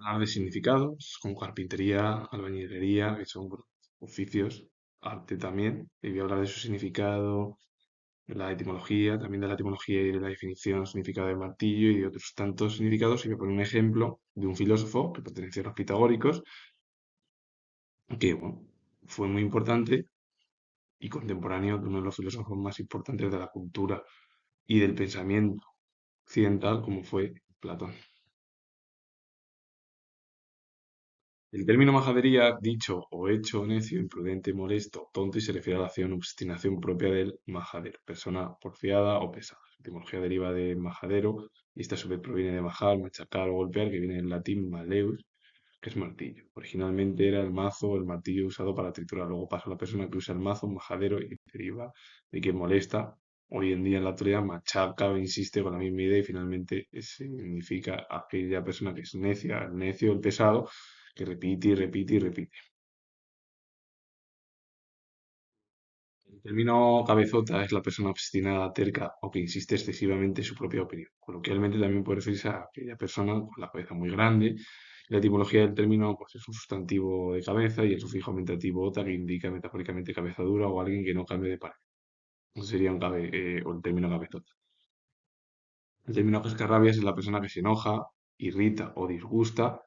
Hablar de significados, como carpintería, albañilería, que son oficios, arte también, y voy a hablar de su significado, de la etimología, también de la etimología y de la definición, significado del martillo y de otros tantos significados. Y voy a poner un ejemplo de un filósofo que pertenecía a los pitagóricos, que bueno, fue muy importante y contemporáneo de uno de los filósofos más importantes de la cultura y del pensamiento occidental, como fue Platón. El término majadería, dicho o hecho necio, imprudente, molesto, tonto, y se refiere a la acción o obstinación propia del majadero, persona porfiada o pesada. La etimología deriva de majadero y esta a su vez proviene de majar, machacar o golpear, que viene del latín maleus, que es martillo. Originalmente era el mazo o el martillo usado para triturar. Luego pasa a la persona que usa el mazo, un majadero, y deriva de que molesta. Hoy en día en la actualidad machaca o insiste con la misma idea y finalmente significa aquella persona que es necia, el necio, el pesado, que repite y repite y repite. El término cabezota es la persona obstinada, terca o que insiste excesivamente en su propia opinión. Coloquialmente también puede referirse a aquella persona con la cabeza muy grande. La etimología del término pues, es un sustantivo de cabeza y el sufijo aumentativo ota que indica metafóricamente cabeza dura o alguien que no cambie de parecer. Eso sería o el término cabezota. El término cascarrabias es la persona que se enoja, irrita o disgusta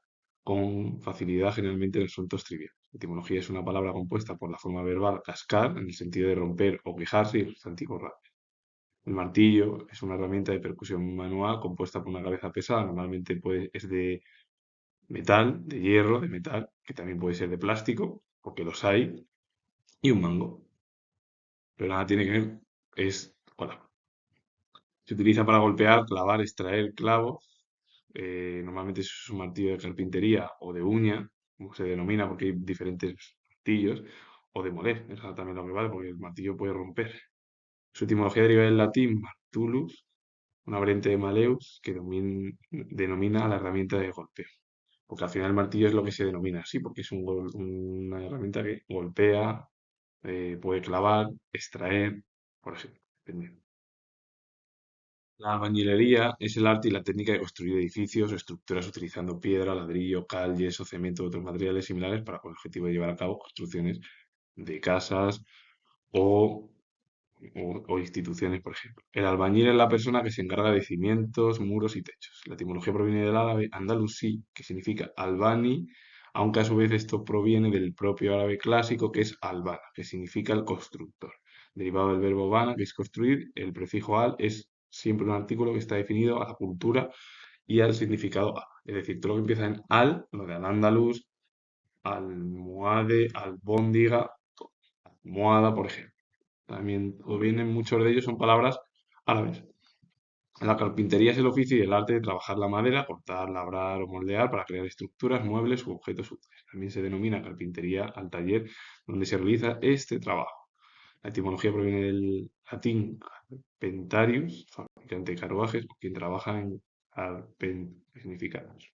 con facilidad, generalmente en asuntos triviales. Etimología es una palabra compuesta por la forma verbal cascar, en el sentido de romper o quejarse, y el sustantivo rabia. El martillo es una herramienta de percusión manual compuesta por una cabeza pesada, normalmente es de metal, de hierro, de metal, que también puede ser de plástico, porque los hay, y un mango. Pero nada tiene que ver, hola. Se utiliza para golpear, clavar, extraer clavos. Normalmente es un martillo de carpintería o de uña, como se denomina, porque hay diferentes martillos, o de moler, eso también lo que vale, porque el martillo puede romper. Su etimología deriva del latín martulus, una variante de maleus que denomina a la herramienta de golpeo. Porque al final el martillo es lo que se denomina así, porque es una herramienta que golpea, puede clavar, extraer, por así, dependiendo. La albañilería es el arte y la técnica de construir edificios o estructuras utilizando piedra, ladrillo, cal, yeso, cemento u otros materiales similares para con el objetivo de llevar a cabo construcciones de casas o, o instituciones, por ejemplo. El albañil es la persona que se encarga de cimientos, muros y techos. La etimología proviene del árabe andalusí, que significa albani, aunque a su vez esto proviene del propio árabe clásico, que es albana, que significa el constructor. Derivado del verbo bana, que es construir, el prefijo al es siempre un artículo que está definido a la cultura y al significado a. Es decir, todo lo que empieza en al, lo de al andaluz, almohade, albóndiga, almohada, por ejemplo. También, o vienen muchos de ellos, son palabras árabes. La carpintería es el oficio y el arte de trabajar la madera, cortar, labrar o moldear para crear estructuras, muebles u objetos útiles. También se denomina carpintería al taller donde se realiza este trabajo. La etimología proviene del latín carpentarius, fabricante de carruajes, o quien trabaja en que significa eso.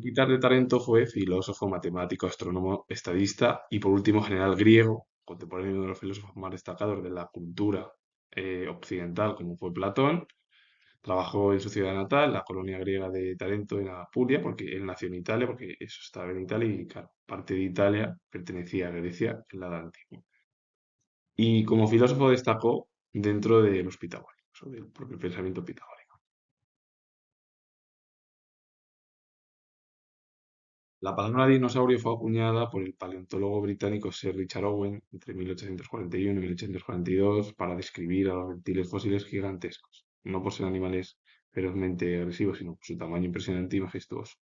Quitar de Tarento fue filósofo, matemático, astrónomo, estadista y por último general griego, contemporáneo de los filósofos más destacados de la cultura occidental como fue Platón. Trabajó en su ciudad natal, la colonia griega de Tarento en Apulia, porque él nació en Italia, porque eso estaba en Italia y claro, parte de Italia pertenecía a Grecia en la Edad Antigua. Y como filósofo destacó dentro de los pitagóricos, o del propio pensamiento pitagórico. La palabra dinosaurio fue acuñada por el paleontólogo británico Sir Richard Owen entre 1841 y 1842 para describir a los reptiles fósiles gigantescos, no por ser animales ferozmente agresivos, sino por su tamaño impresionante y majestuoso.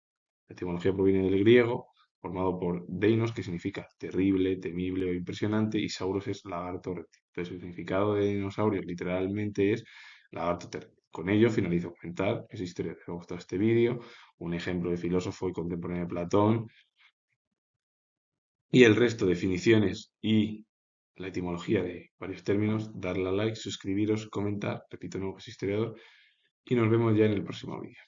La etimología proviene del griego, formado por deinos, que significa terrible, temible o impresionante, y sauros es lagarto o reptil. Entonces, el significado de dinosaurio literalmente es lagarto terrible. Con ello finalizo comentar esa historia. Si os ha gustado este vídeo, un ejemplo de filósofo y contemporáneo de Platón, y el resto de definiciones y la etimología de varios términos, darle a like, suscribiros, comentar, repito, nuevo que soy historiador, y nos vemos ya en el próximo vídeo.